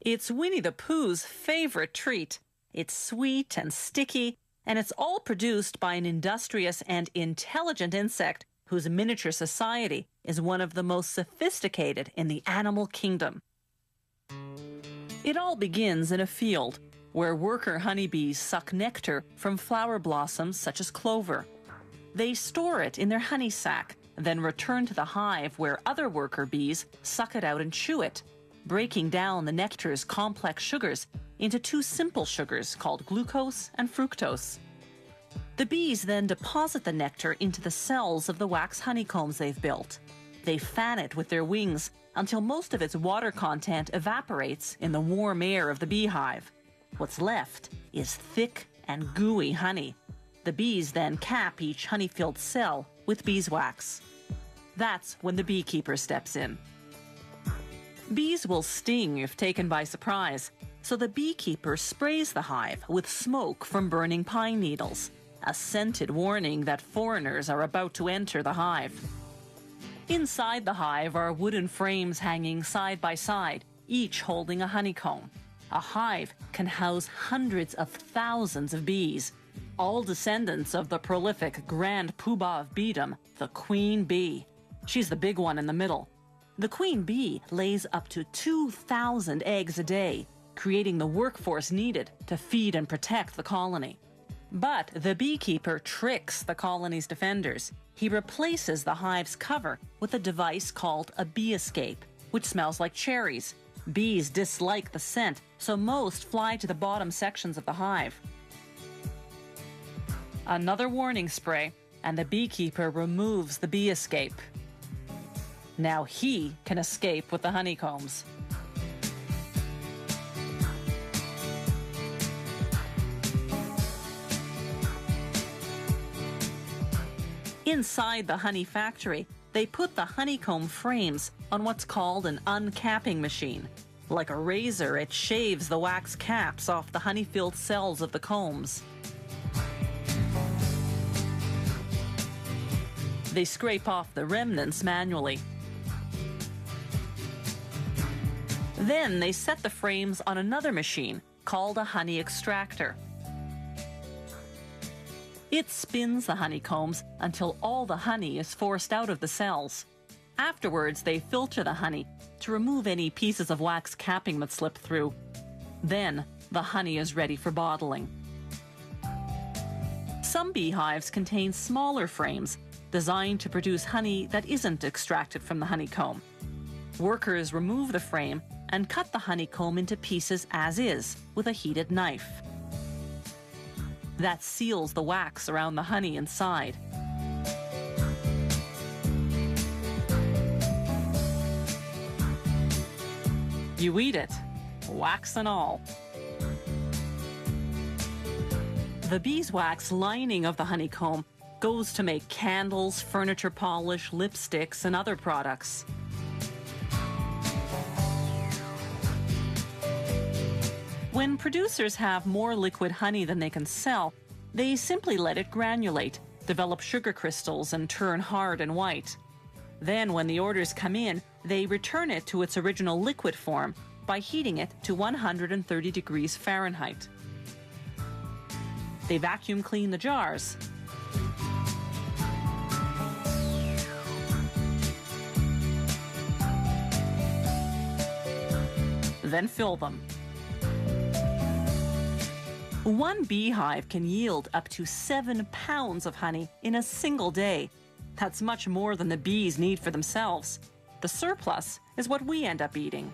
It's Winnie the Pooh's favorite treat. It's sweet and sticky, and it's all produced by an industrious and intelligent insect whose miniature society is one of the most sophisticated in the animal kingdom. It all begins in a field where worker honeybees suck nectar from flower blossoms such as clover. They store it in their honey sac, then return to the hive where other worker bees suck it out and chew it, breaking down the nectar's complex sugars into two simple sugars called glucose and fructose. The bees then deposit the nectar into the cells of the wax honeycombs they've built. They fan it with their wings until most of its water content evaporates in the warm air of the beehive. What's left is thick and gooey honey. The bees then cap each honey-filled cell with beeswax. That's when the beekeeper steps in. Bees will sting if taken by surprise, so the beekeeper sprays the hive with smoke from burning pine needles, a scented warning that foreigners are about to enter the hive. Inside the hive are wooden frames hanging side by side, each holding a honeycomb. A hive can house hundreds of thousands of bees, all descendants of the prolific Grand Poobah of beedom, the queen bee. She's the big one in the middle. The queen bee lays up to 2,000 eggs a day, creating the workforce needed to feed and protect the colony. But the beekeeper tricks the colony's defenders. He replaces the hive's cover with a device called a bee escape, which smells like cherries. Bees dislike the scent, so most fly to the bottom sections of the hive. Another warning spray, and the beekeeper removes the bee escape. Now he can escape with the honeycombs. Inside the honey factory, they put the honeycomb frames on what's called an uncapping machine. Like a razor, it shaves the wax caps off the honey-filled cells of the combs. They scrape off the remnants manually. Then they set the frames on another machine called a honey extractor. It spins the honeycombs until all the honey is forced out of the cells. Afterwards, they filter the honey to remove any pieces of wax capping that slip through. Then, the honey is ready for bottling. Some beehives contain smaller frames designed to produce honey that isn't extracted from the honeycomb. Workers remove the frame and cut the honeycomb into pieces as is with a heated knife. That seals the wax around the honey inside. You eat it, wax and all. The beeswax lining of the honeycomb goes to make candles, furniture polish, lipsticks, and other products. When producers have more liquid honey than they can sell, they simply let it granulate, develop sugar crystals, and turn hard and white. Then, when the orders come in, they return it to its original liquid form by heating it to 130 degrees Fahrenheit. They vacuum clean the jars. Then fill them. One beehive can yield up to 7 pounds of honey in a single day. That's much more than the bees need for themselves. The surplus is what we end up eating.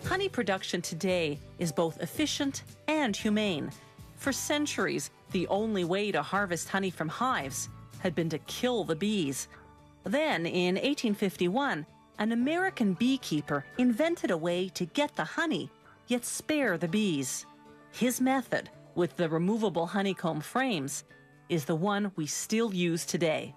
Honey production today is both efficient and humane. For centuries, the only way to harvest honey from hives had been to kill the bees. Then, in 1851, an American beekeeper invented a way to get the honey, yet spare the bees. His method, with the removable honeycomb frames, is the one we still use today.